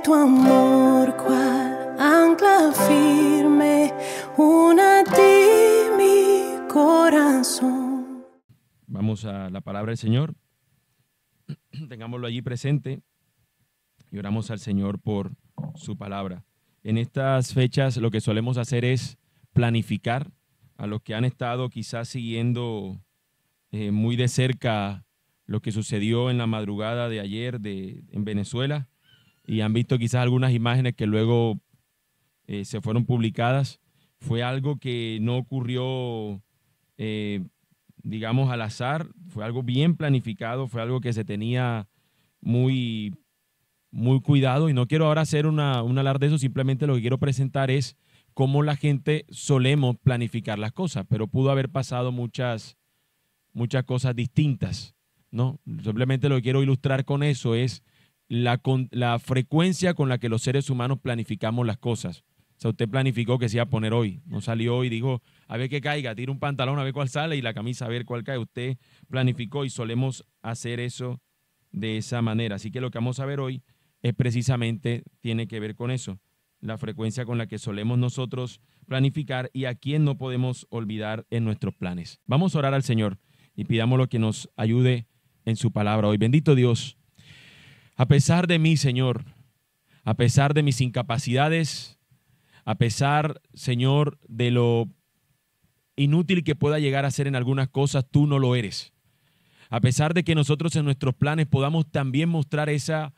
tu amor, cual ancla firme, una a ti mi corazón. Vamos a la palabra del Señor. Tengámoslo allí presente y oramos al Señor por su palabra. En estas fechas lo que solemos hacer es planificar. A los que han estado quizás siguiendo muy de cerca lo que sucedió en la madrugada de ayer en Venezuela y han visto quizás algunas imágenes que luego se fueron publicadas, fue algo que no ocurrió, digamos, al azar, fue algo bien planificado, fue algo que se tenía muy cuidado, y no quiero ahora hacer un alarde de eso, simplemente lo que quiero presentar es cómo la gente solemos planificar las cosas, pero pudo haber pasado muchas cosas distintas, ¿no? Simplemente lo que quiero ilustrar con eso es la frecuencia con la que los seres humanos planificamos las cosas. O sea, usted planificó que se iba a poner hoy, no salió hoy, dijo, a ver qué caiga, tira un pantalón a ver cuál sale y la camisa a ver cuál cae. Usted planificó y solemos hacer eso de esa manera. Así que lo que vamos a ver hoy es precisamente, tiene que ver con eso, la frecuencia con la que solemos nosotros planificar y a quién no podemos olvidar en nuestros planes. Vamos a orar al Señor y pidámoslo que nos ayude en su palabra hoy. Bendito Dios, a pesar de mí, Señor, a pesar de mis incapacidades, a pesar, Señor, de lo inútil que pueda llegar a ser en algunas cosas, tú no lo eres. A pesar de que nosotros en nuestros planes podamos también mostrar esa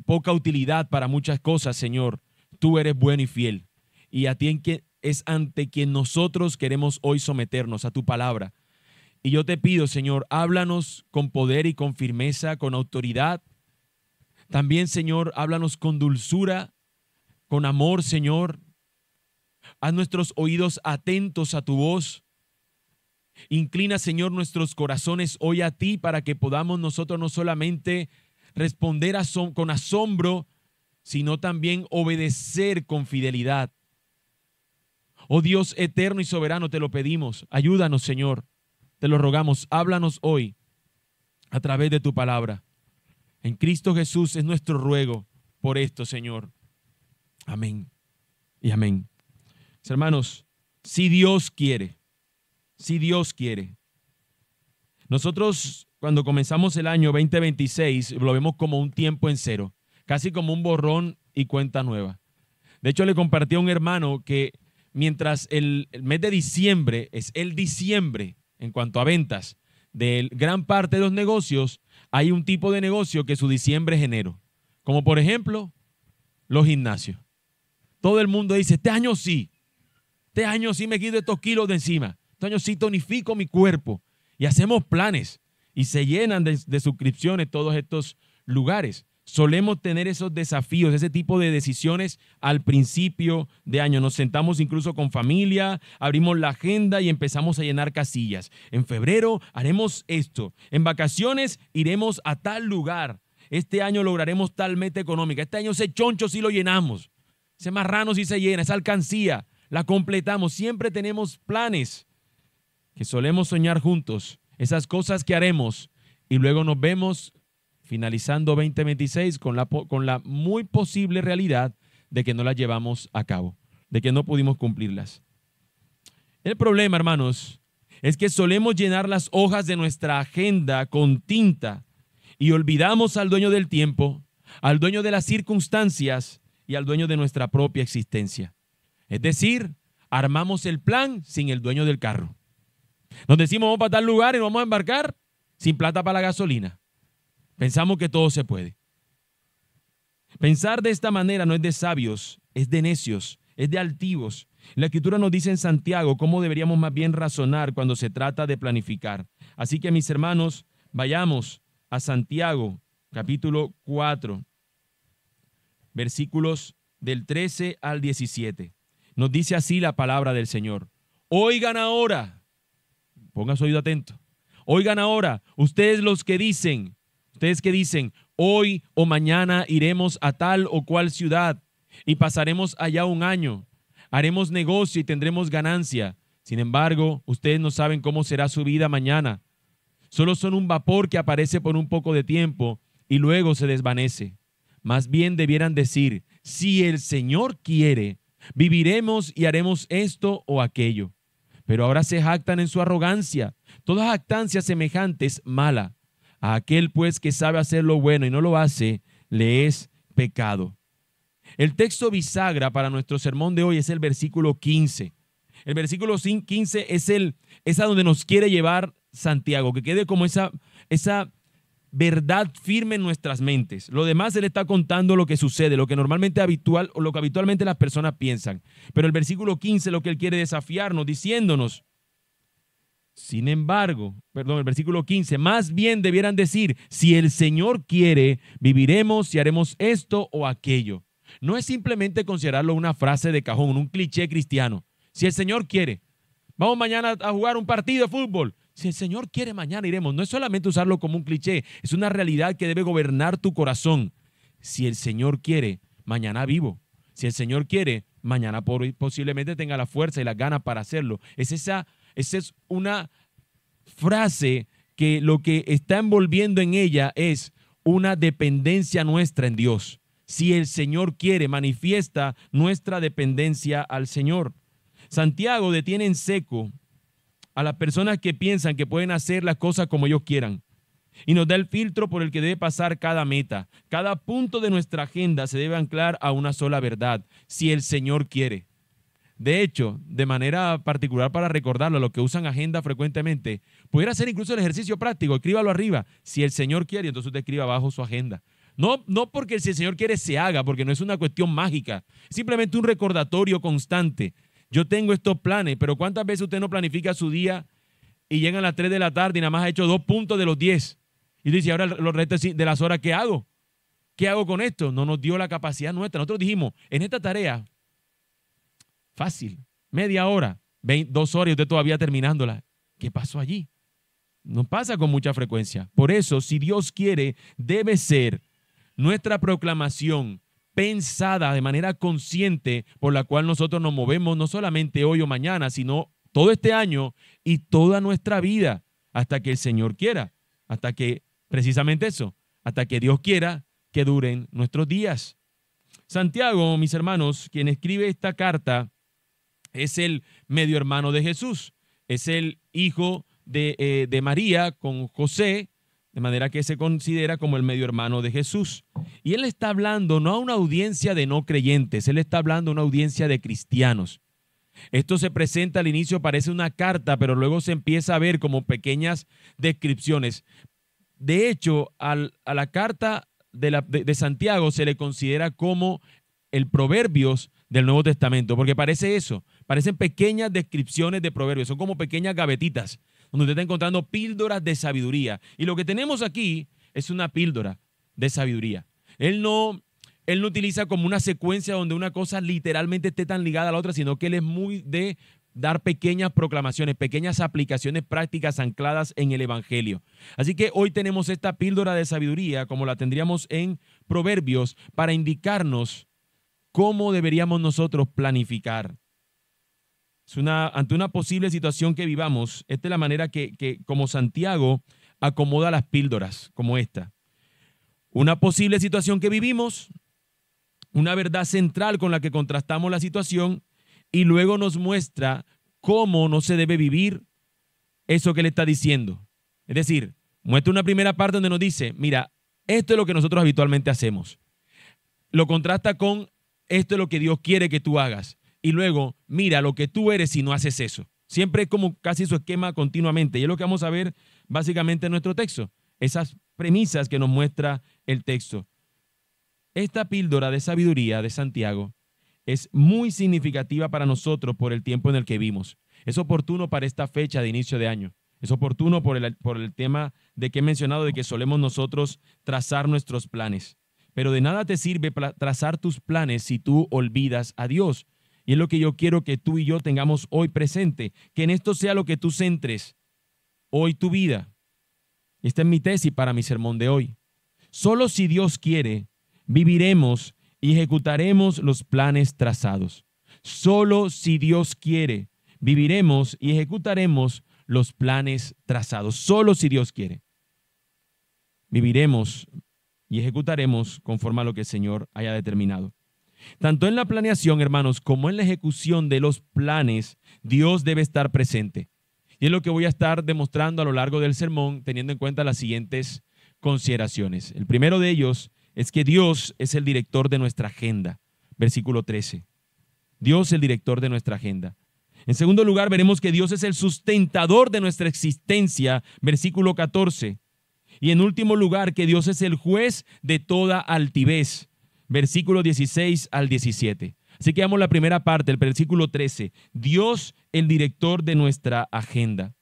poca utilidad para muchas cosas, Señor, tú eres bueno y fiel. Y a ti es ante quien nosotros queremos hoy someternos, a tu palabra. Y yo te pido, Señor, háblanos con poder y con firmeza, con autoridad. También, Señor, háblanos con dulzura, con amor, Señor. Haz nuestros oídos atentos a tu voz. Inclina, Señor, nuestros corazones hoy a ti para que podamos nosotros no solamente responder con asombro, sino también obedecer con fidelidad. Oh Dios eterno y soberano, te lo pedimos. Ayúdanos, Señor. Te lo rogamos. Háblanos hoy a través de tu palabra. En Cristo Jesús es nuestro ruego por esto, Señor. Amén y amén. Mis hermanos, si Dios quiere, nosotros cuando comenzamos el año 2026 lo vemos como un tiempo en cero, casi como un borrón y cuenta nueva. De hecho, le compartí a un hermano que mientras el mes de diciembre es el diciembre en cuanto a ventas de gran parte de los negocios, hay un tipo de negocio que su diciembre es enero, como por ejemplo los gimnasios. Todo el mundo dice, este año sí me quito estos kilos de encima, este año sí tonifico mi cuerpo, y hacemos planes y se llenan de suscripciones todos estos lugares. Solemos tener esos desafíos, ese tipo de decisiones al principio de año. Nos sentamos incluso con familia, abrimos la agenda y empezamos a llenar casillas. En febrero haremos esto. En vacaciones iremos a tal lugar. Este año lograremos tal meta económica. Este año ese choncho sí lo llenamos. Ese marrano sí se llena, esa alcancía la completamos. Siempre tenemos planes que solemos soñar juntos. Esas cosas que haremos y luego nos vemos finalizando 2026 con la muy posible realidad de que no las llevamos a cabo, de que no pudimos cumplirlas. El problema, hermanos, es que solemos llenar las hojas de nuestra agenda con tinta y olvidamos al dueño del tiempo, al dueño de las circunstancias y al dueño de nuestra propia existencia. Es decir, armamos el plan sin el dueño del carro. Nos decimos, vamos para tal lugar y nos vamos a embarcar sin plata para la gasolina. Pensamos que todo se puede. Pensar de esta manera no es de sabios, es de necios, es de altivos. La Escritura nos dice en Santiago cómo deberíamos más bien razonar cuando se trata de planificar. Así que, mis hermanos, vayamos a Santiago, capítulo 4, versículos del 13 al 17. Nos dice así la palabra del Señor. Oigan ahora, pongan su oído atento. Oigan ahora, ustedes que dicen, hoy o mañana iremos a tal o cual ciudad y pasaremos allá un año. Haremos negocio y tendremos ganancia. Sin embargo, ustedes no saben cómo será su vida mañana. Solo son un vapor que aparece por un poco de tiempo y luego se desvanece. Más bien debieran decir, si el Señor quiere, viviremos y haremos esto o aquello. Pero ahora se jactan en su arrogancia. Toda jactancia semejante es mala. A aquel pues que sabe hacer lo bueno y no lo hace, le es pecado. El texto bisagra para nuestro sermón de hoy es el versículo 15. El versículo 15 es a donde nos quiere llevar Santiago, que quede como esa verdad firme en nuestras mentes. Lo demás él está contando lo que sucede, lo que habitualmente las personas piensan. Pero el versículo 15 lo que él quiere desafiarnos, diciéndonos, el versículo 15, más bien debieran decir, si el Señor quiere, viviremos y haremos esto o aquello. No es simplemente considerarlo una frase de cajón, un cliché cristiano. Si el Señor quiere, vamos mañana a jugar un partido de fútbol. Si el Señor quiere, mañana iremos. No es solamente usarlo como un cliché, es una realidad que debe gobernar tu corazón. Si el Señor quiere, mañana vivo. Si el Señor quiere, mañana posiblemente tenga la fuerza y las ganas para hacerlo. Esa es una frase que lo que está envolviendo en ella es una dependencia nuestra en Dios. Si el Señor quiere, manifiesta nuestra dependencia al Señor. Santiago detiene en seco a las personas que piensan que pueden hacer las cosas como ellos quieran y nos da el filtro por el que debe pasar cada meta. Cada punto de nuestra agenda se debe anclar a una sola verdad, si el Señor quiere. De hecho, de manera particular para recordarlo, a los que usan agenda frecuentemente, pudiera hacer incluso el ejercicio práctico, escríbalo arriba, si el Señor quiere, entonces usted escriba abajo su agenda. No porque si el Señor quiere se haga, porque no es una cuestión mágica, simplemente un recordatorio constante. Yo tengo estos planes, pero ¿cuántas veces usted no planifica su día y llegan a las 3 de la tarde y nada más ha hecho 2 puntos de los 10? Y dice, ahora los restos de las horas, ¿qué hago? ¿Qué hago con esto? No nos dio la capacidad nuestra. Nosotros dijimos, en esta tarea, fácil, media hora, 2 horas y usted todavía terminándola. ¿Qué pasó allí? No pasa con mucha frecuencia. Por eso, si Dios quiere, debe ser nuestra proclamación pensada de manera consciente por la cual nosotros nos movemos no solamente hoy o mañana, sino todo este año y toda nuestra vida hasta que el Señor quiera, hasta que, precisamente eso, hasta que Dios quiera que duren nuestros días. Santiago, mis hermanos, quien escribe esta carta, es el medio hermano de Jesús, es el hijo de María con José, de manera que se considera como el medio hermano de Jesús. Y él está hablando no a una audiencia de no creyentes, él está hablando a una audiencia de cristianos. Esto se presenta al inicio, parece una carta, pero luego se empieza a ver como pequeñas descripciones. De hecho, a la carta de Santiago se le considera como el Proverbios del Nuevo Testamento, porque parece eso, parecen pequeñas descripciones de proverbios, son como pequeñas gavetitas, donde usted está encontrando píldoras de sabiduría. Y lo que tenemos aquí es una píldora de sabiduría. Él no utiliza como una secuencia donde una cosa literalmente esté tan ligada a la otra, sino que él es muy de dar pequeñas proclamaciones, pequeñas aplicaciones prácticas ancladas en el Evangelio. Así que hoy tenemos esta píldora de sabiduría, como la tendríamos en Proverbios, para indicarnos cómo deberíamos nosotros planificar. Ante una posible situación que vivamos, esta es la manera que como Santiago acomoda las píldoras, como esta. Una posible situación que vivimos, una verdad central con la que contrastamos la situación y luego nos muestra cómo no se debe vivir eso que le está diciendo. Es decir, muestra una primera parte donde nos dice, mira, esto es lo que nosotros habitualmente hacemos. Lo contrasta con esto es lo que Dios quiere que tú hagas. Y luego, mira lo que tú eres si no haces eso. Siempre es como casi su esquema continuamente. Y es lo que vamos a ver básicamente en nuestro texto. Esas premisas que nos muestra el texto. Esta píldora de sabiduría de Santiago es muy significativa para nosotros por el tiempo en el que vivimos. Es oportuno para esta fecha de inicio de año. Es oportuno por el tema de que he mencionado de que solemos nosotros trazar nuestros planes. Pero de nada te sirve trazar tus planes si tú olvidas a Dios. Y es lo que yo quiero que tú y yo tengamos hoy presente, que en esto sea lo que tú centres hoy tu vida. Esta es mi tesis para mi sermón de hoy. Solo si Dios quiere, viviremos y ejecutaremos los planes trazados. Solo si Dios quiere, viviremos y ejecutaremos los planes trazados. Solo si Dios quiere. Viviremos y ejecutaremos conforme a lo que el Señor haya determinado. Tanto en la planeación, hermanos, como en la ejecución de los planes, Dios debe estar presente. Y es lo que voy a estar demostrando a lo largo del sermón, teniendo en cuenta las siguientes consideraciones. El primero de ellos es que Dios es el director de nuestra agenda. Versículo 13. Dios es el director de nuestra agenda. En segundo lugar, veremos que Dios es el sustentador de nuestra existencia. Versículo 14. Y en último lugar, que Dios es el juez de toda altivez. Versículos 16 al 17. Así que veamos la primera parte, el versículo 13. Dios, el director de nuestra agenda.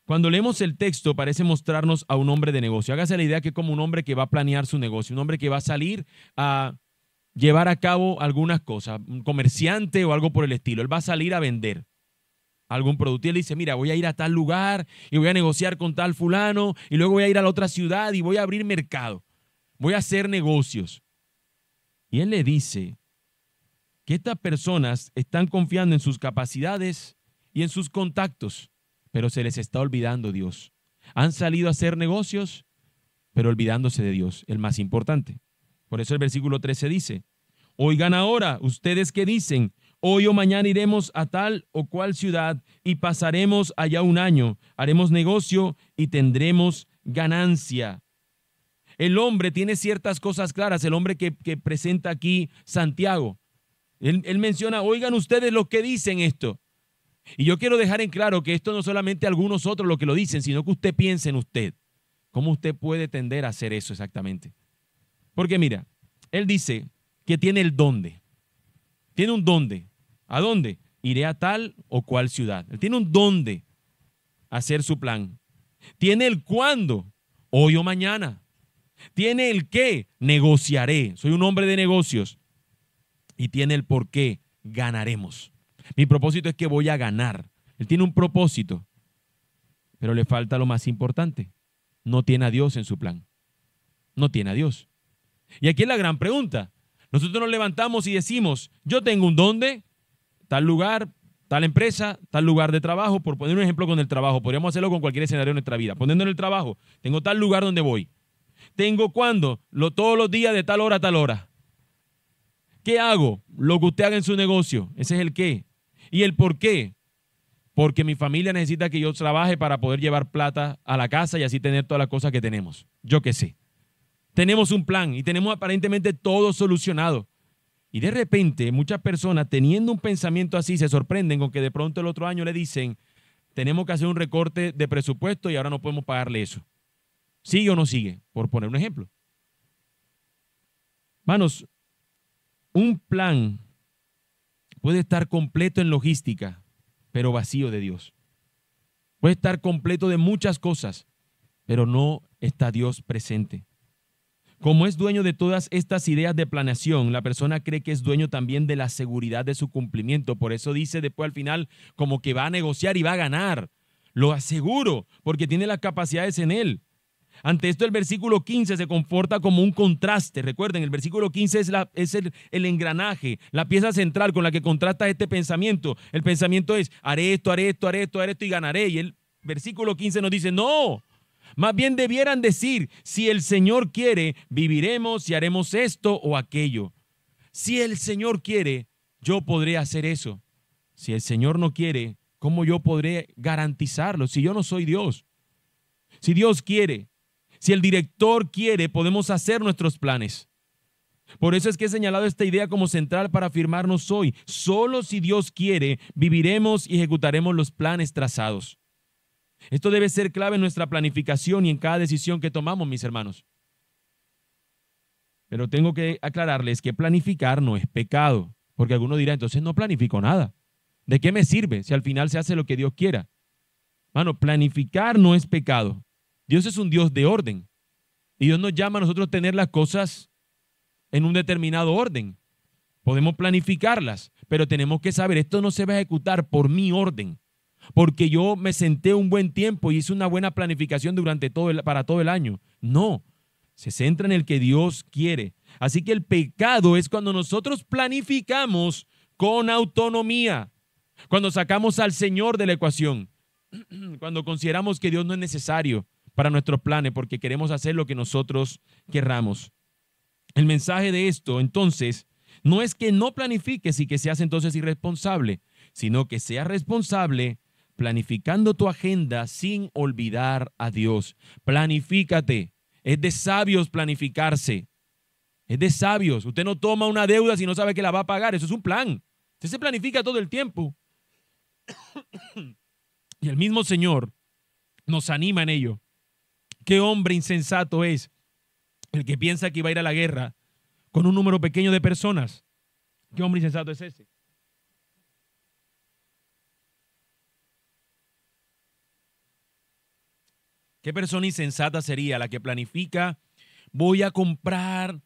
Cuando leemos el texto, parece mostrarnos a un hombre de negocio. Hágase la idea que es como un hombre que va a planear su negocio, un hombre que va a salir a llevar a cabo algunas cosas, un comerciante o algo por el estilo. Él va a salir a vender algún producto y él dice, mira, voy a ir a tal lugar y voy a negociar con tal fulano y luego voy a ir a la otra ciudad y voy a abrir mercado. Voy a hacer negocios. Y él le dice que estas personas están confiando en sus capacidades y en sus contactos, pero se les está olvidando Dios. Han salido a hacer negocios, pero olvidándose de Dios, el más importante. Por eso el versículo 13 dice, oigan ahora, ustedes que dicen, hoy o mañana iremos a tal o cual ciudad y pasaremos allá un año, haremos negocio y tendremos ganancia. El hombre tiene ciertas cosas claras, el hombre que presenta aquí Santiago. Él menciona, oigan ustedes lo que dicen esto. Y yo quiero dejar en claro que esto no solamente algunos otros lo que lo dicen, sino que usted piense en usted. ¿Cómo usted puede tender a hacer eso exactamente? Porque mira, él dice que tiene el dónde. Tiene un dónde. ¿A dónde? Iré a tal o cual ciudad. Él tiene un dónde hacer su plan. Tiene el cuándo, hoy o mañana. Tiene el qué, negociaré. Soy un hombre de negocios. Y tiene el por qué, ganaremos. Mi propósito es que voy a ganar. Él tiene un propósito, pero le falta lo más importante. No tiene a Dios en su plan. No tiene a Dios. Y aquí es la gran pregunta. Nosotros nos levantamos y decimos, yo tengo un dónde, tal lugar, tal empresa, tal lugar de trabajo. Por poner un ejemplo con el trabajo, podríamos hacerlo con cualquier escenario de nuestra vida. Poniendo en el trabajo, tengo tal lugar donde voy. Tengo cuándo, todos los días de tal hora a tal hora. ¿Qué hago? Lo que usted haga en su negocio. Ese es el qué. ¿Y el por qué? Porque mi familia necesita que yo trabaje para poder llevar plata a la casa y así tener todas las cosas que tenemos. Yo qué sé. Tenemos un plan y tenemos aparentemente todo solucionado. Y de repente muchas personas teniendo un pensamiento así se sorprenden con que de pronto el otro año le dicen, tenemos que hacer un recorte de presupuesto y ahora no podemos pagarle eso. ¿Sigue o no sigue? Por poner un ejemplo. Hermanos, un plan puede estar completo en logística, pero vacío de Dios. Puede estar completo de muchas cosas, pero no está Dios presente. Como es dueño de todas estas ideas de planeación, la persona cree que es dueño también de la seguridad de su cumplimiento. Por eso dice después al final como que va a negociar y va a ganar. Lo aseguro, porque tiene las capacidades en él. Ante esto el versículo 15 se comporta como un contraste. Recuerden, el versículo 15 es el engranaje, la pieza central con la que contrasta este pensamiento. El pensamiento es, haré esto, haré esto, haré esto, haré esto y ganaré. Y el versículo 15 nos dice, no, más bien debieran decir, si el Señor quiere, viviremos y haremos esto o aquello. Si el Señor quiere, yo podré hacer eso. Si el Señor no quiere, ¿cómo yo podré garantizarlo? Si yo no soy Dios. Si Dios quiere, si el director quiere, podemos hacer nuestros planes. Por eso es que he señalado esta idea como central para afirmarnos hoy. Solo si Dios quiere, viviremos y ejecutaremos los planes trazados. Esto debe ser clave en nuestra planificación y en cada decisión que tomamos, mis hermanos. Pero tengo que aclararles que planificar no es pecado, porque alguno dirá, entonces no planifico nada. ¿De qué me sirve si al final se hace lo que Dios quiera? Hermano, planificar no es pecado. Dios es un Dios de orden. Y Dios nos llama a nosotros a tener las cosas en un determinado orden. Podemos planificarlas, pero tenemos que saber, esto no se va a ejecutar por mi orden, porque yo me senté un buen tiempo y hice una buena planificación para todo el año. No, se centra en el que Dios quiere. Así que el pecado es cuando nosotros planificamos con autonomía, cuando sacamos al Señor de la ecuación, cuando consideramos que Dios no es necesario para nuestros planes porque queremos hacer lo que nosotros querramos. El mensaje de esto, entonces, no es que no planifiques y que seas entonces irresponsable, sino que seas responsable planificando tu agenda sin olvidar a Dios. Planifícate. Es de sabios planificarse. Es de sabios. Usted no toma una deuda si no sabe que la va a pagar. Eso es un plan. Usted se planifica todo el tiempo. Y el mismo Señor nos anima en ello. ¿Qué hombre insensato es el que piensa que va a ir a la guerra con un número pequeño de personas? ¿Qué hombre insensato es ese? ¿Qué persona insensata sería la que planifica: voy a comprar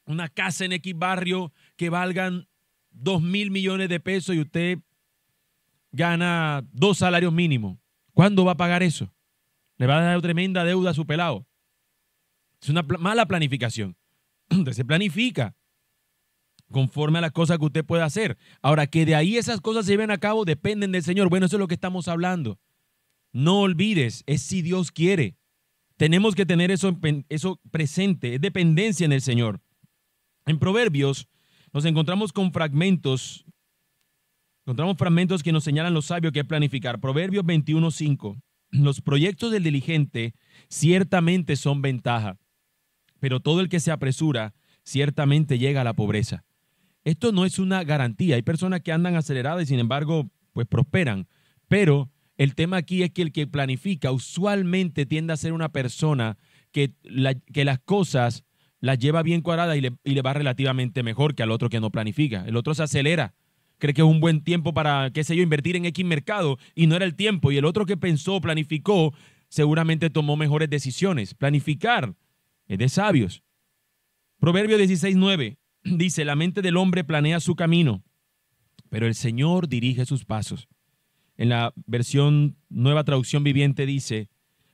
una casa en X barrio que valgan 2.000 millones de pesos y usted gana 2 salarios mínimos? ¿Cuándo va a pagar eso? Le va a dar tremenda deuda a su pelado. Es una mala planificación. Entonces se planifica conforme a las cosas que usted puede hacer. Ahora, que de ahí esas cosas se lleven a cabo dependen del Señor. Bueno, eso es lo que estamos hablando. No olvides, es si Dios quiere. Tenemos que tener eso presente, es dependencia en el Señor. En Proverbios nos encontramos con fragmentos que nos señalan los sabios que es planificar. Proverbios 21:5. Los proyectos del diligente ciertamente son ventaja, pero todo el que se apresura ciertamente llega a la pobreza. Esto no es una garantía. Hay personas que andan aceleradas y sin embargo pues prosperan, pero el tema aquí es que el que planifica usualmente tiende a ser una persona que las cosas las lleva bien cuadradas y le va relativamente mejor que al otro que no planifica. El otro se acelera, cree que es un buen tiempo para, qué sé yo, invertir en X mercado y no era el tiempo. Y el otro que pensó, planificó, seguramente tomó mejores decisiones. Planificar es de sabios. Proverbio 16:9 dice: la mente del hombre planea su camino, pero el Señor dirige sus pasos. En la versión Nueva Traducción Viviente dice: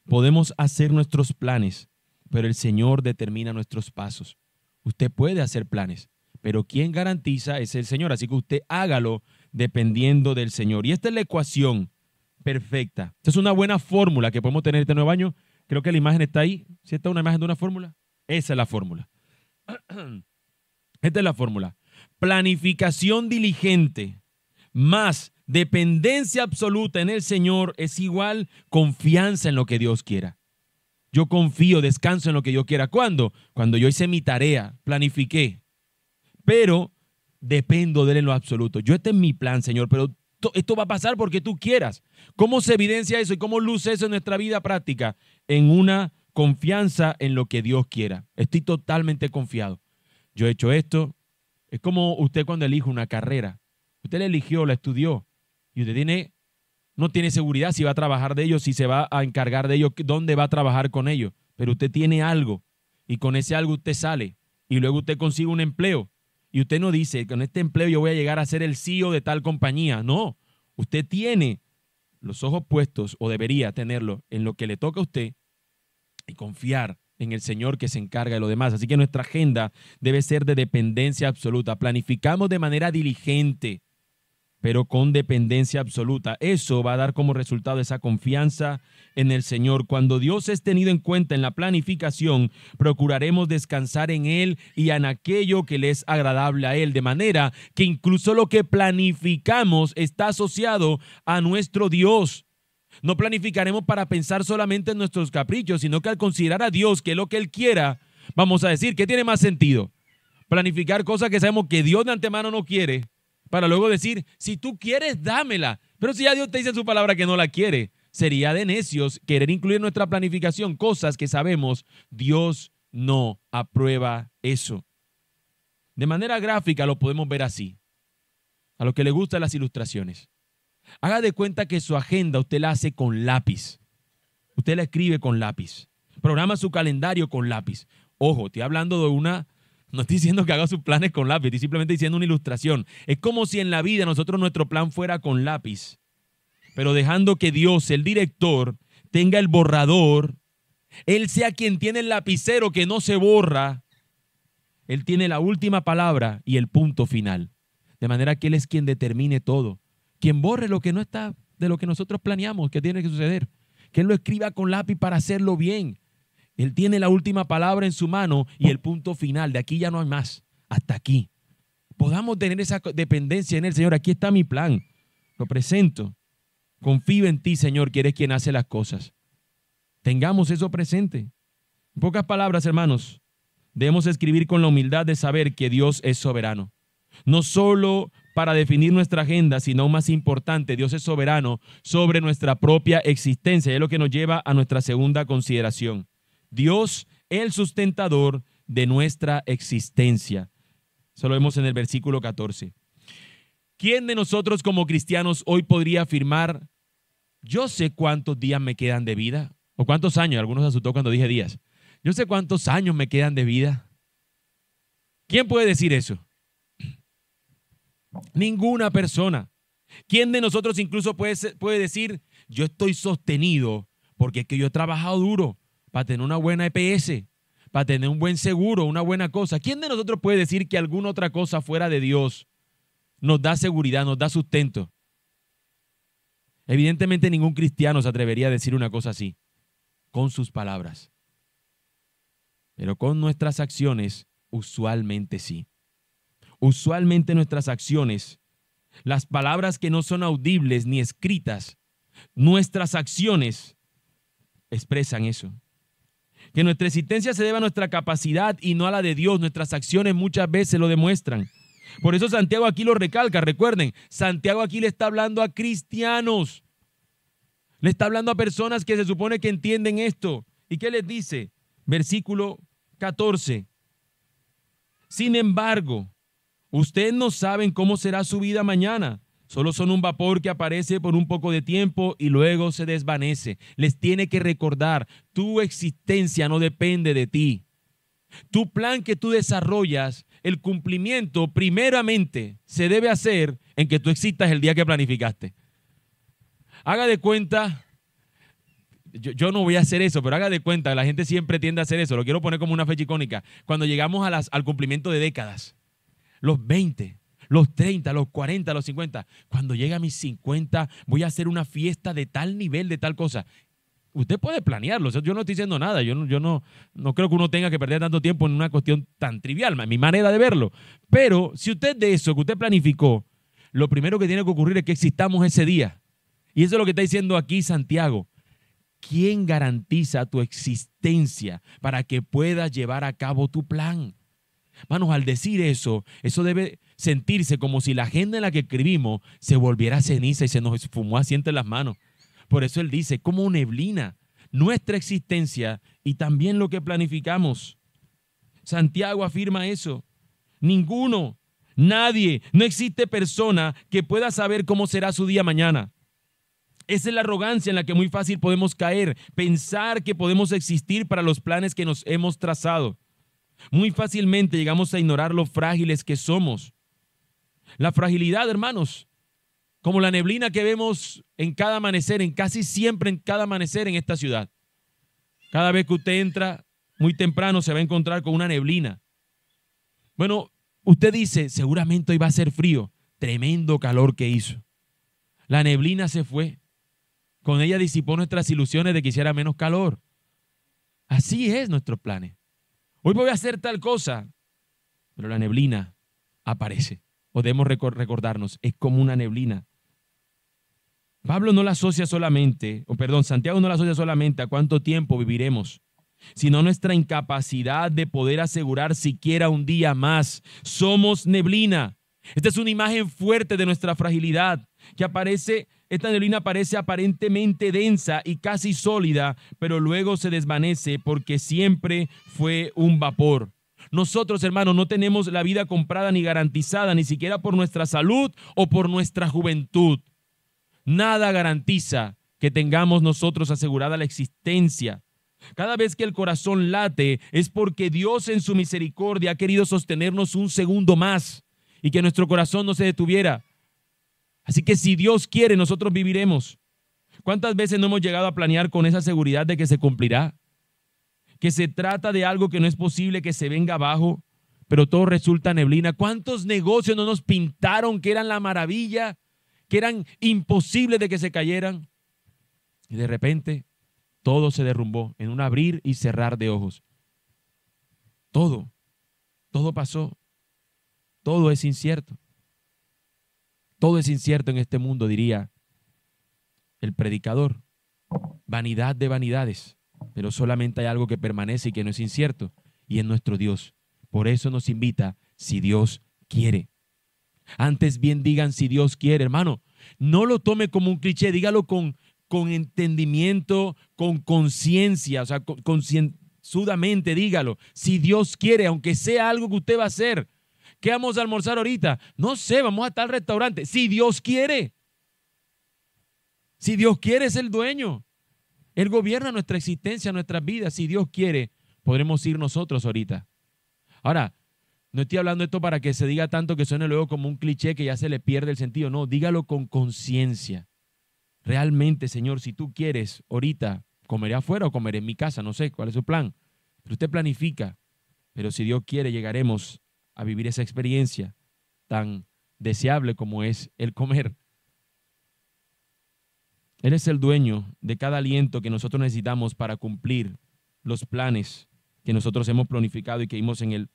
podemos hacer nuestros planes, pero el Señor determina nuestros pasos. Usted puede hacer planes, pero quien garantiza es el Señor. Así que usted hágalo dependiendo del Señor. Y esta es la ecuación perfecta. Esta es una buena fórmula que podemos tener este nuevo año. Creo que la imagen está ahí. ¿Sí está una imagen de una fórmula? Esa es la fórmula. Esta es la fórmula. Planificación diligente más dependencia absoluta en el Señor es igual confianza en lo que Dios quiera. Yo confío, descanso en lo que Dios quiera. ¿Cuándo? Cuando yo hice mi tarea, planifiqué. Pero dependo de Él en lo absoluto. Yo este es mi plan, Señor, pero esto va a pasar porque tú quieras. ¿Cómo se evidencia eso y cómo luce eso en nuestra vida práctica? En una confianza en lo que Dios quiera. Estoy totalmente confiado. Yo he hecho esto. Es como usted cuando elige una carrera. Usted la eligió, la estudió y usted no tiene seguridad si va a trabajar de ello, si se va a encargar de ello, dónde va a trabajar con ello. Pero usted tiene algo y con ese algo usted sale y luego usted consigue un empleo y usted no dice: con este empleo yo voy a llegar a ser el CEO de tal compañía. No, usted tiene los ojos puestos, o debería tenerlo, en lo que le toca a usted y confiar en el Señor que se encarga de lo demás. Así que nuestra agenda debe ser de dependencia absoluta. Planificamos de manera diligente, pero con dependencia absoluta. Eso va a dar como resultado esa confianza en el Señor. Cuando Dios es tenido en cuenta en la planificación, procuraremos descansar en Él y en aquello que le es agradable a Él, de manera que incluso lo que planificamos está asociado a nuestro Dios. No planificaremos para pensar solamente en nuestros caprichos, sino que al considerar a Dios, que es lo que Él quiera, vamos a decir, ¿qué tiene más sentido? Planificar cosas que sabemos que Dios de antemano no quiere, para luego decir: si tú quieres, dámela. Pero si ya Dios te dice en su palabra que no la quiere, sería de necios querer incluir en nuestra planificación cosas que sabemos Dios no aprueba eso. De manera gráfica lo podemos ver así. A los que les gustan las ilustraciones. Haga de cuenta que su agenda usted la hace con lápiz. Usted la escribe con lápiz. Programa su calendario con lápiz. Ojo, estoy hablando de una... No estoy diciendo que haga sus planes con lápiz, estoy simplemente diciendo una ilustración. Es como si en la vida nuestro plan fuera con lápiz, pero dejando que Dios, el director, tenga el borrador. Él sea quien tiene el lapicero que no se borra. Él tiene la última palabra y el punto final. De manera que Él es quien determine todo. Quien borre lo que no está de lo que nosotros planeamos que tiene que suceder. que Él lo escriba con lápiz para hacerlo bien. Él tiene la última palabra en su mano y el punto final. De aquí ya no hay más. Hasta aquí. Podamos tener esa dependencia en Él. Señor, aquí está mi plan. Lo presento. Confío en ti, Señor, que eres quien hace las cosas. Tengamos eso presente. En pocas palabras, hermanos, debemos escribir con la humildad de saber que Dios es soberano. No solo para definir nuestra agenda, sino más importante, Dios es soberano sobre nuestra propia existencia. Es lo que nos lleva a nuestra segunda consideración. Dios, el sustentador de nuestra existencia. Eso lo vemos en el versículo 14. ¿Quién de nosotros como cristianos hoy podría afirmar, yo sé cuántos días me quedan de vida? ¿O cuántos años? Algunos se asustó cuando dije días. Yo sé cuántos años me quedan de vida. ¿Quién puede decir eso? Ninguna persona. ¿Quién de nosotros incluso puede decir, yo estoy sostenido porque es que yo he trabajado duro para tener una buena EPS, para tener un buen seguro, una buena cosa? ¿Quién de nosotros puede decir que alguna otra cosa fuera de Dios nos da seguridad, nos da sustento? Evidentemente ningún cristiano se atrevería a decir una cosa así, con sus palabras. Pero con nuestras acciones, usualmente sí. Usualmente nuestras acciones, las palabras que no son audibles ni escritas, nuestras acciones expresan eso. Que nuestra existencia se debe a nuestra capacidad y no a la de Dios. Nuestras acciones muchas veces lo demuestran. Por eso Santiago aquí lo recalca. Recuerden, Santiago aquí le está hablando a cristianos. Le está hablando a personas que se supone que entienden esto. ¿Y qué les dice? Versículo 14. Sin embargo, ustedes no saben cómo será su vida mañana. Solo son un vapor que aparece por un poco de tiempo y luego se desvanece. Les tiene que recordar, tu existencia no depende de ti. Tu plan que tú desarrollas, el cumplimiento primeramente se debe hacer en que tú existas el día que planificaste. Haga de cuenta, yo no voy a hacer eso, pero haga de cuenta, la gente siempre tiende a hacer eso. Lo quiero poner como una fecha icónica. Cuando llegamos al cumplimiento de décadas, los 20, los 30, los 40, los 50. Cuando llega a mis 50, voy a hacer una fiesta de tal nivel, de tal cosa. Usted puede planearlo. O sea, yo no estoy diciendo nada. Yo no creo que uno tenga que perder tanto tiempo en una cuestión tan trivial, mi manera de verlo. Pero si usted de eso que usted planificó, lo primero que tiene que ocurrir es que existamos ese día. Y eso es lo que está diciendo aquí Santiago. ¿Quién garantiza tu existencia para que puedas llevar a cabo tu plan? Hermanos, al decir eso debe sentirse como si la agenda en la que escribimos se volviera ceniza y se nos esfumó así entre las manos. Por eso él dice, como neblina, nuestra existencia y también lo que planificamos. Santiago afirma eso. Ninguno, nadie, no existe persona que pueda saber cómo será su día mañana. Esa es la arrogancia en la que muy fácil podemos caer, pensar que podemos existir para los planes que nos hemos trazado. Muy fácilmente llegamos a ignorar lo frágiles que somos. La fragilidad, hermanos, como la neblina que vemos en cada amanecer, casi siempre en cada amanecer en esta ciudad. Cada vez que usted entra muy temprano se va a encontrar con una neblina. Bueno, usted dice, seguramente hoy va a ser frío. Tremendo calor que hizo. La neblina se fue. Con ella disipó nuestras ilusiones de que hiciera menos calor. Así es nuestros planes. Hoy voy a hacer tal cosa, pero la neblina aparece. Podemos recordarnos, es como una neblina. Santiago no la asocia solamente a cuánto tiempo viviremos, sino nuestra incapacidad de poder asegurar siquiera un día más. Somos neblina. Esta es una imagen fuerte de nuestra fragilidad, esta neblina aparece aparentemente densa y casi sólida, pero luego se desvanece porque siempre fue un vapor. Nosotros, hermanos, no tenemos la vida comprada ni garantizada, ni siquiera por nuestra salud o por nuestra juventud. Nada garantiza que tengamos nosotros asegurada la existencia. Cada vez que el corazón late es porque Dios en su misericordia ha querido sostenernos un segundo más y que nuestro corazón no se detuviera. Así que si Dios quiere, nosotros viviremos. ¿Cuántas veces no hemos llegado a planear con esa seguridad de que se cumplirá? Que se trata de algo que no es posible que se venga abajo, pero todo resulta neblina. ¿Cuántos negocios no nos pintaron que eran la maravilla, que eran imposibles de que se cayeran? Y de repente todo se derrumbó en un abrir y cerrar de ojos. Todo pasó. Todo es incierto. Todo es incierto en este mundo, diría el predicador. Vanidad de vanidades. Pero solamente hay algo que permanece y que no es incierto, y es nuestro Dios. Por eso nos invita, si Dios quiere. Antes bien digan si Dios quiere, hermano. No lo tome como un cliché, dígalo con entendimiento, con conciencia, o sea, concienzudamente dígalo. Si Dios quiere, aunque sea algo que usted va a hacer. ¿Qué vamos a almorzar ahorita? No sé, vamos a tal restaurante. Si Dios quiere. Si Dios quiere, es el dueño. Él gobierna nuestra existencia, nuestras vidas. Si Dios quiere, podremos ir nosotros ahorita. Ahora, no estoy hablando de esto para que se diga tanto que suene luego como un cliché que ya se le pierde el sentido. No, dígalo con conciencia. Realmente, Señor, si tú quieres, ahorita comeré afuera o comeré en mi casa, no sé cuál es su plan. Pero usted planifica. Pero si Dios quiere, llegaremos a vivir esa experiencia tan deseable como es el comer. Él es el dueño de cada aliento que nosotros necesitamos para cumplir los planes que nosotros hemos planificado y que vimos en el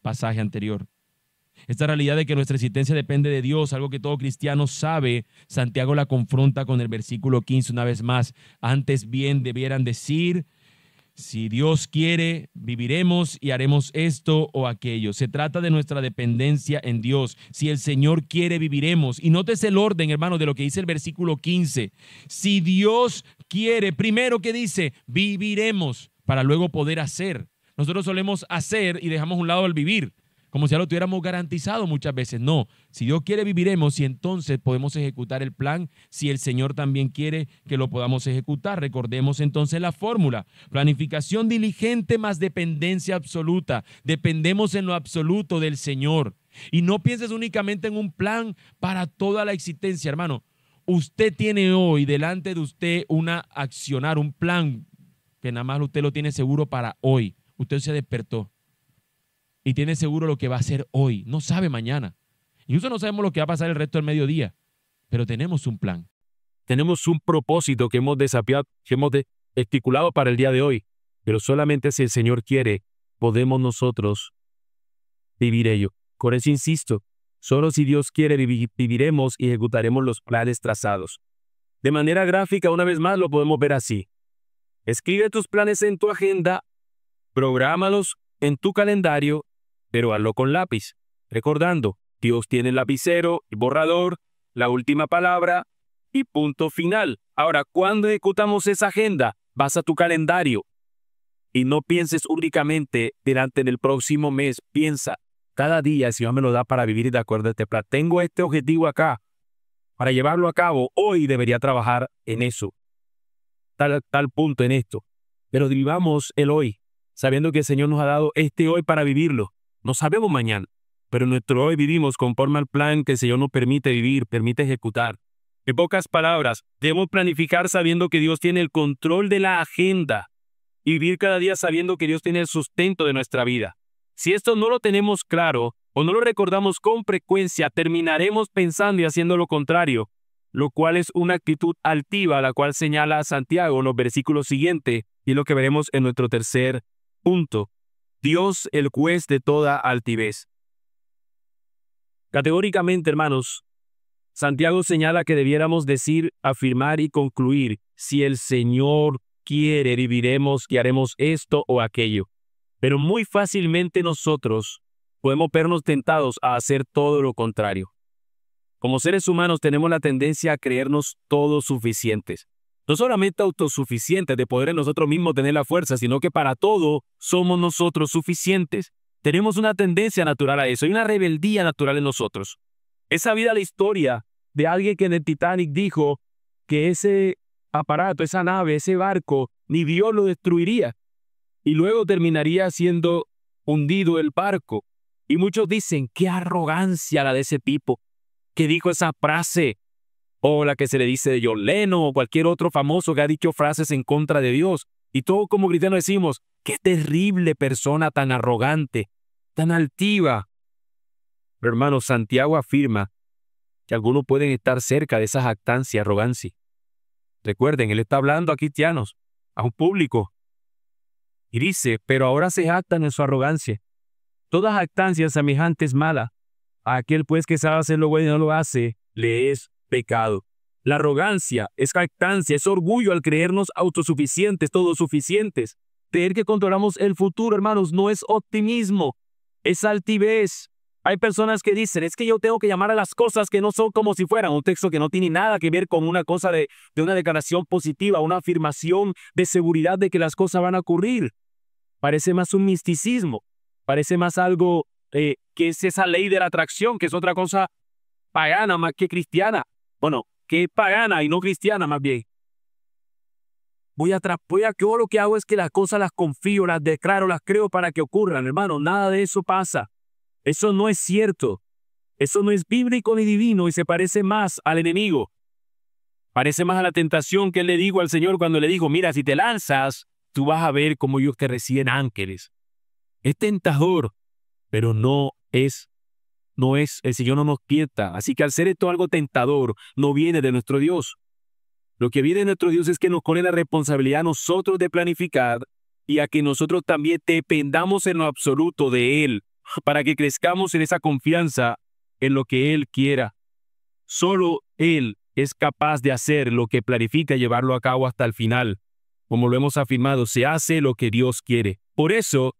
pasaje anterior. Esta realidad de que nuestra existencia depende de Dios, algo que todo cristiano sabe, Santiago la confronta con el versículo 15 una vez más. Antes bien debieran decir, si Dios quiere, viviremos y haremos esto o aquello. Se trata de nuestra dependencia en Dios. Si el Señor quiere, viviremos. Y nótese el orden, hermano, de lo que dice el versículo 15. Si Dios quiere, primero que dice, viviremos para luego poder hacer. Nosotros solemos hacer y dejamos a un lado el vivir, como si ya lo tuviéramos garantizado muchas veces. No, si Dios quiere viviremos y entonces podemos ejecutar el plan si el Señor también quiere que lo podamos ejecutar. Recordemos entonces la fórmula. Planificación diligente más dependencia absoluta. Dependemos en lo absoluto del Señor. Y no pienses únicamente en un plan para toda la existencia, hermano. Usted tiene hoy delante de usted una accionar, un plan que nada más usted lo tiene seguro para hoy. Usted se despertó y tiene seguro lo que va a hacer hoy. No sabe mañana. Incluso no sabemos lo que va a pasar el resto del mediodía, pero tenemos un plan. Tenemos un propósito que hemos desafiado, que hemos estipulado para el día de hoy, pero solamente si el Señor quiere, podemos nosotros vivir ello. Por eso insisto, solo si Dios quiere viviremos y ejecutaremos los planes trazados. De manera gráfica, una vez más, lo podemos ver así. Escribe tus planes en tu agenda, prográmalos en tu calendario, pero hazlo con lápiz. Recordando, Dios tiene el lapicero, el borrador, la última palabra y punto final. Ahora, ¿cuándo ejecutamos esa agenda? Vas a tu calendario y no pienses únicamente delante del próximo mes. Piensa, cada día el Señor me lo da para vivir de acuerdo a este plan. Tengo este objetivo acá. Para llevarlo a cabo, hoy debería trabajar en eso. Tal punto en esto. Pero vivamos el hoy, sabiendo que el Señor nos ha dado este hoy para vivirlo. No sabemos mañana, pero en nuestro hoy vivimos conforme al plan que el Señor nos permite vivir, permite ejecutar. En pocas palabras, debemos planificar sabiendo que Dios tiene el control de la agenda y vivir cada día sabiendo que Dios tiene el sustento de nuestra vida. Si esto no lo tenemos claro o no lo recordamos con frecuencia, terminaremos pensando y haciendo lo contrario, lo cual es una actitud altiva, la cual señala Santiago en los versículos siguientes, y lo que veremos en nuestro tercer punto. Dios, el juez de toda altivez. Categóricamente, hermanos, Santiago señala que debiéramos decir, afirmar y concluir, si el Señor quiere, viviremos y haremos esto o aquello. Pero muy fácilmente nosotros podemos vernos tentados a hacer todo lo contrario. Como seres humanos tenemos la tendencia a creernos todos suficientes. No solamente autosuficientes de poder en nosotros mismos tener la fuerza, sino que para todo somos nosotros suficientes. Tenemos una tendencia natural a eso, hay una rebeldía natural en nosotros. Es sabida la historia de alguien que en el Titanic dijo que ese aparato, esa nave, ese barco, ni Dios lo destruiría. Y luego terminaría siendo hundido el barco. Y muchos dicen, qué arrogancia la de ese tipo que dijo esa frase, o la que se le dice de John Lennon, o cualquier otro famoso que ha dicho frases en contra de Dios. Y todos como cristianos decimos, qué terrible persona tan arrogante, tan altiva. Pero hermano, Santiago afirma que algunos pueden estar cerca de esa jactancia y arrogancia. Recuerden, él está hablando a cristianos a un público. Y dice, pero ahora se jactan en su arrogancia. Toda jactancia semejante es mala. A aquel pues que sabe hacer lo bueno y no lo hace, le es pecado. La arrogancia es jactancia, es orgullo al creernos autosuficientes, todos suficientes. Creer que controlamos el futuro, hermanos, no es optimismo, es altivez. Hay personas que dicen, es que yo tengo que llamar a las cosas que no son como si fueran. Un texto que no tiene nada que ver con una cosa de una declaración positiva, una afirmación de seguridad de que las cosas van a ocurrir. Parece más un misticismo, parece más algo que es esa ley de la atracción, que es otra cosa pagana más que cristiana. Bueno, que pagana y no cristiana más bien. Yo lo que hago es que las cosas las confío, las declaro, las creo para que ocurran, hermano. Nada de eso pasa. Eso no es cierto. Eso no es bíblico ni divino y se parece más al enemigo. Parece más a la tentación que él le dijo al Señor cuando le dijo, mira, si te lanzas, tú vas a ver cómo ellos te reciben ángeles. Es tentador, pero el Señor no nos tienta. Así que al ser esto algo tentador, no viene de nuestro Dios. Lo que viene de nuestro Dios es que nos pone la responsabilidad a nosotros de planificar y a que nosotros también dependamos en lo absoluto de Él, para que crezcamos en esa confianza en lo que Él quiera. Solo Él es capaz de hacer lo que planifica y llevarlo a cabo hasta el final. Como lo hemos afirmado, se hace lo que Dios quiere. Por eso,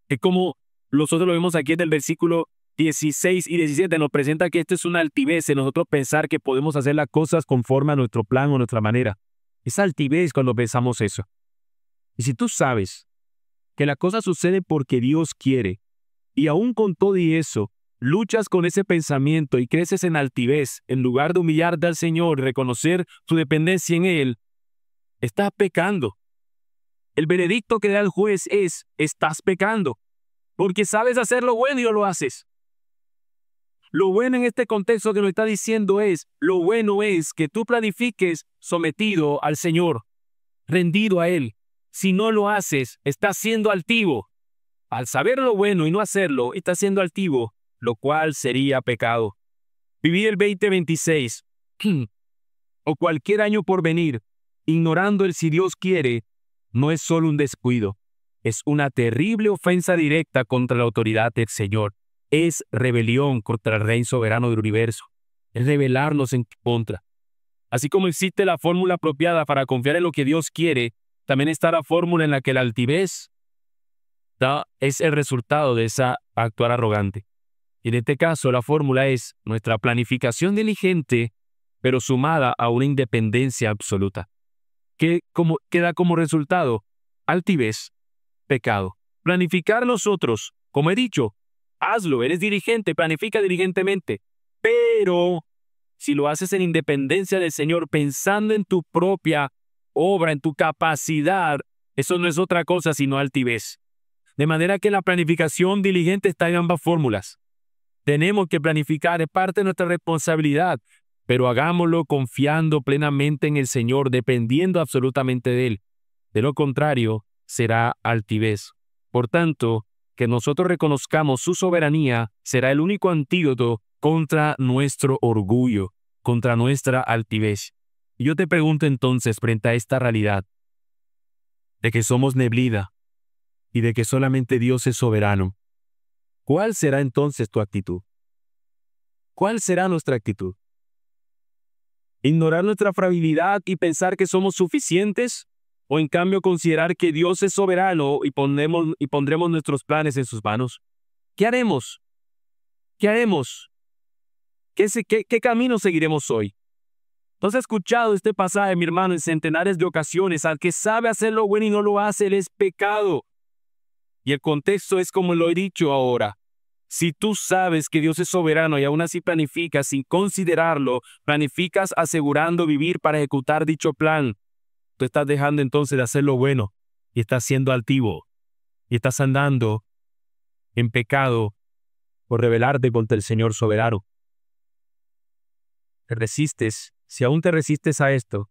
es como nosotros lo vemos aquí en el versículo 16 y 17, nos presenta que esto es una altivez en nosotros pensar que podemos hacer las cosas conforme a nuestro plan o nuestra manera. Es altivez cuando pensamos eso. Y si tú sabes que la cosa sucede porque Dios quiere, y aún con todo y eso, luchas con ese pensamiento y creces en altivez, en lugar de humillarte al Señor y reconocer tu dependencia en Él, estás pecando. El veredicto que da el juez es, estás pecando, porque sabes hacer lo bueno y no lo haces. Lo bueno en este contexto que nos está diciendo es, lo bueno es que tú planifiques sometido al Señor, rendido a Él. Si no lo haces, estás siendo altivo. Al saber lo bueno y no hacerlo, estás siendo altivo, lo cual sería pecado. Vivir el 2026 o cualquier año por venir, ignorando el si Dios quiere, no es solo un descuido, es una terrible ofensa directa contra la autoridad del Señor. Es rebelión contra el Rey soberano del universo. Es rebelarnos en contra. Así como existe la fórmula apropiada para confiar en lo que Dios quiere, también está la fórmula en la que la altivez es el resultado de esa actuar arrogante. Y en este caso, la fórmula es nuestra planificación diligente, pero sumada a una independencia absoluta. ¿Qué da como resultado? Altivez, pecado. Planificar nosotros, como he dicho, hazlo, eres dirigente, planifica diligentemente. Pero si lo haces en independencia del Señor, pensando en tu propia obra, en tu capacidad, eso no es otra cosa sino altivez. De manera que la planificación diligente está en ambas fórmulas. Tenemos que planificar, es parte de nuestra responsabilidad, pero hagámoslo confiando plenamente en el Señor, dependiendo absolutamente de Él. De lo contrario, será altivez. Por tanto, que nosotros reconozcamos su soberanía será el único antídoto contra nuestro orgullo, contra nuestra altivez. Y yo te pregunto entonces, frente a esta realidad, de que somos neblina y de que solamente Dios es soberano, ¿cuál será entonces tu actitud? ¿Cuál será nuestra actitud? ¿Ignorar nuestra fragilidad y pensar que somos suficientes? ¿O en cambio considerar que Dios es soberano y pondremos nuestros planes en sus manos? ¿Qué haremos? ¿Qué haremos? ¿Qué camino seguiremos hoy? ¿Tú has escuchado este pasaje, mi hermano, en centenares de ocasiones? Al que sabe hacer lo bueno y no lo hace, él es pecado. Y el contexto es como lo he dicho ahora. Si tú sabes que Dios es soberano y aún así planificas sin considerarlo, planificas asegurando vivir para ejecutar dicho plan, tú estás dejando entonces de hacer lo bueno y estás siendo altivo y estás andando en pecado por rebelarte contra el Señor soberano. Te resistes, si aún te resistes a esto,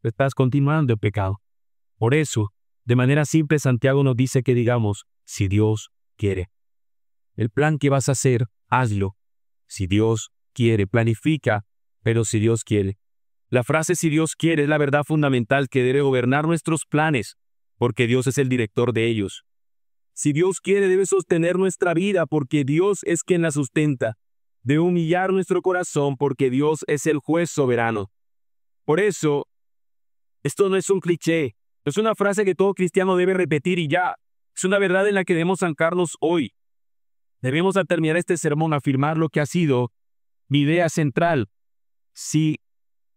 tú estás continuando en pecado. Por eso, de manera simple, Santiago nos dice que digamos, si Dios quiere. El plan que vas a hacer, hazlo. Si Dios quiere, planifica, pero si Dios quiere. La frase "si Dios quiere" es la verdad fundamental que debe gobernar nuestros planes, porque Dios es el director de ellos. Si Dios quiere, debe sostener nuestra vida, porque Dios es quien la sustenta. Debe humillar nuestro corazón, porque Dios es el juez soberano. Por eso, esto no es un cliché, no es una frase que todo cristiano debe repetir y ya. Es una verdad en la que debemos ancarnos hoy. Debemos, al terminar este sermón, afirmar lo que ha sido mi idea central. Si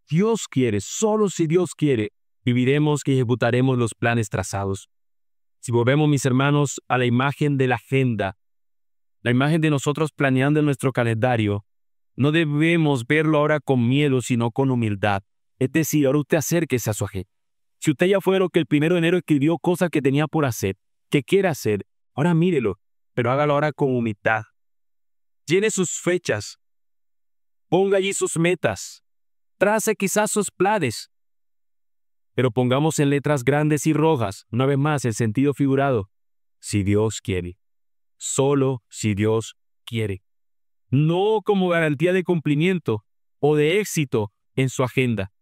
Dios quiere, solo si Dios quiere, viviremos y ejecutaremos los planes trazados. Si volvemos, mis hermanos, a la imagen de la agenda, la imagen de nosotros planeando en nuestro calendario, no debemos verlo ahora con miedo, sino con humildad. Es decir, ahora usted acérquese a su agenda. Si usted ya fue lo que el 1 de enero escribió cosas que tenía por hacer, que quiere hacer, ahora mírelo, pero hágalo ahora con humildad. Llene sus fechas, ponga allí sus metas, trace quizás sus planes, pero pongamos en letras grandes y rojas, una vez más, el sentido figurado, si Dios quiere. Solo si Dios quiere. No como garantía de cumplimiento o de éxito en su agenda,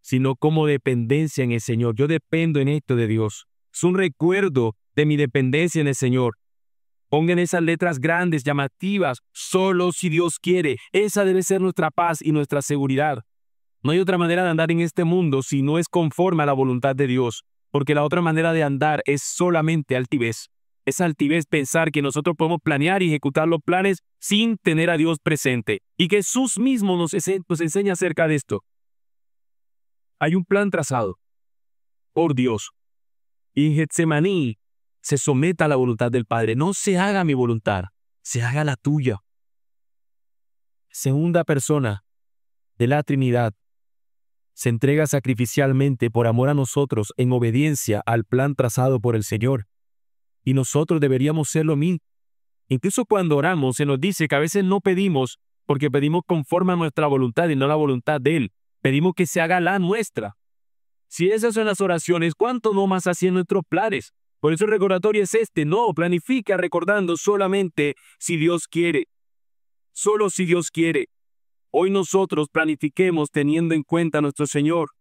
sino como dependencia en el Señor. Yo dependo en esto de Dios. Es un recuerdo de mi dependencia en el Señor. Pongan esas letras grandes, llamativas, solo si Dios quiere. Esa debe ser nuestra paz y nuestra seguridad. No hay otra manera de andar en este mundo si no es conforme a la voluntad de Dios, porque la otra manera de andar es solamente altivez. Es altivez pensar que nosotros podemos planear y ejecutar los planes sin tener a Dios presente. Y que Jesús mismo nos enseña acerca de esto. Hay un plan trazado por Dios. Y en Getsemaní se someta a la voluntad del Padre. No se haga mi voluntad, se haga la tuya. Segunda persona de la Trinidad se entrega sacrificialmente por amor a nosotros en obediencia al plan trazado por el Señor. Y nosotros deberíamos ser lo mismo. Incluso cuando oramos se nos dice que a veces no pedimos porque pedimos conforme a nuestra voluntad y no la voluntad de Él. Pedimos que se haga la nuestra. Si esas son las oraciones, ¿cuánto no más así en nuestros planes? Por eso el recordatorio es este. No, planifica recordando solamente si Dios quiere. Solo si Dios quiere. Hoy nosotros planifiquemos teniendo en cuenta a nuestro Señor.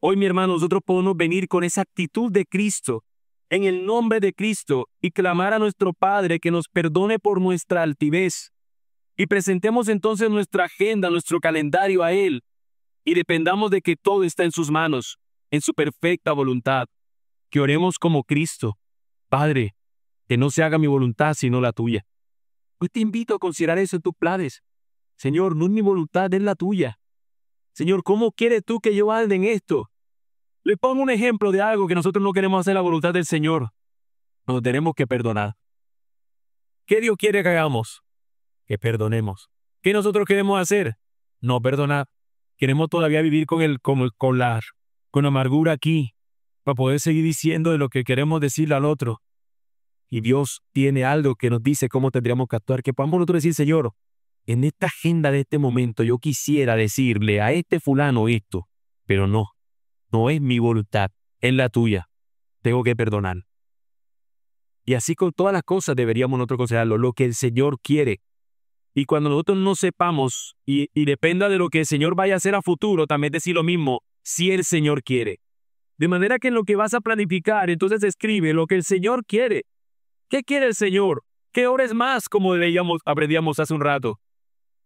Hoy, mi hermano, nosotros podemos venir con esa actitud de Cristo, en el nombre de Cristo, y clamar a nuestro Padre que nos perdone por nuestra altivez. Y presentemos entonces nuestra agenda, nuestro calendario a Él, y dependamos de que todo está en sus manos, en su perfecta voluntad. Que oremos como Cristo. Padre, que no se haga mi voluntad sino la tuya. Hoy te invito a considerar eso en tus planes. Señor, no es mi voluntad, es la tuya. Señor, ¿cómo quieres tú que yo ande en esto? Le pongo un ejemplo de algo que nosotros no queremos hacer la voluntad del Señor. Nos tenemos que perdonar. ¿Qué Dios quiere que hagamos? Que perdonemos. ¿Qué nosotros queremos hacer? No perdonar. Queremos todavía vivir con amargura aquí, para poder seguir diciendo de lo que queremos decirle al otro. Y Dios tiene algo que nos dice cómo tendríamos que actuar, que podamos nosotros decir, Señor, en esta agenda de este momento yo quisiera decirle a este fulano esto, pero no es mi voluntad, es la tuya. Tengo que perdonar. Y así con todas las cosas deberíamos nosotros considerarlo, lo que el Señor quiere. Y cuando nosotros no sepamos y dependa de lo que el Señor vaya a hacer a futuro, también decir lo mismo, si el Señor quiere. De manera que en lo que vas a planificar, entonces escribe lo que el Señor quiere. ¿Qué quiere el Señor? Que ores más, como aprendíamos hace un rato.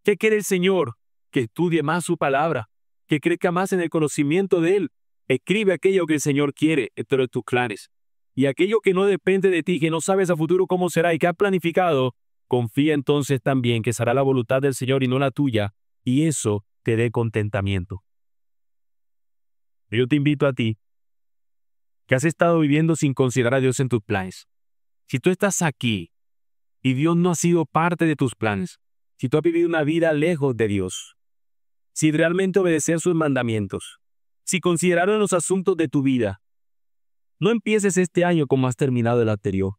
¿Qué quiere el Señor? Que estudie más su palabra, que crezca más en el conocimiento de Él. Escribe aquello que el Señor quiere entre tus planes. Y aquello que no depende de ti, que no sabes a futuro cómo será y que has planificado, confía entonces también que será la voluntad del Señor y no la tuya, y eso te dé contentamiento. Yo te invito a ti, que has estado viviendo sin considerar a Dios en tus planes. Si tú estás aquí y Dios no ha sido parte de tus planes, si tú has vivido una vida lejos de Dios, si realmente obedecer sus mandamientos, si consideraron los asuntos de tu vida, no empieces este año como has terminado el anterior.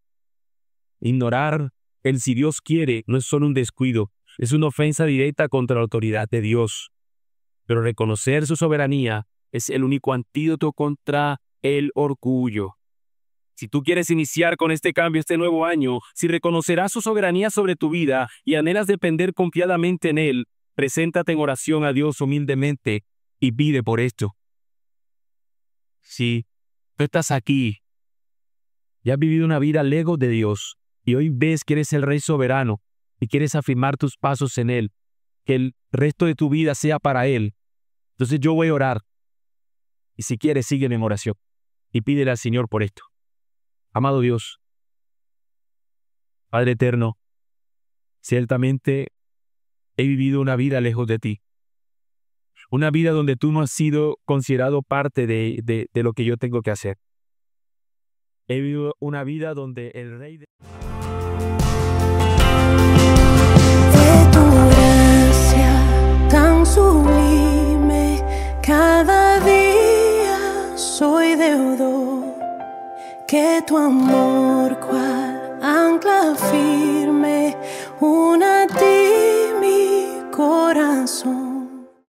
Ignorar el si Dios quiere no es solo un descuido, es una ofensa directa contra la autoridad de Dios. Pero reconocer su soberanía es el único antídoto contra el orgullo. Si tú quieres iniciar con este cambio este nuevo año, si reconocerás su soberanía sobre tu vida y anhelas depender confiadamente en Él, preséntate en oración a Dios humildemente y pide por esto. Si tú estás aquí y has vivido una vida lejos de Dios y hoy ves que eres el Rey soberano y quieres afirmar tus pasos en Él, que el resto de tu vida sea para Él, entonces yo voy a orar. Y si quieres, sígueme en oración y pídele al Señor por esto. Amado Dios, Padre eterno, ciertamente he vivido una vida lejos de ti. Una vida donde tú no has sido considerado parte de lo que yo tengo que hacer. He vivido una vida donde el Rey de tu gracia tan sublime, cada día soy deudor. Que tu amor cual ancla firme, una a ti mi corazón.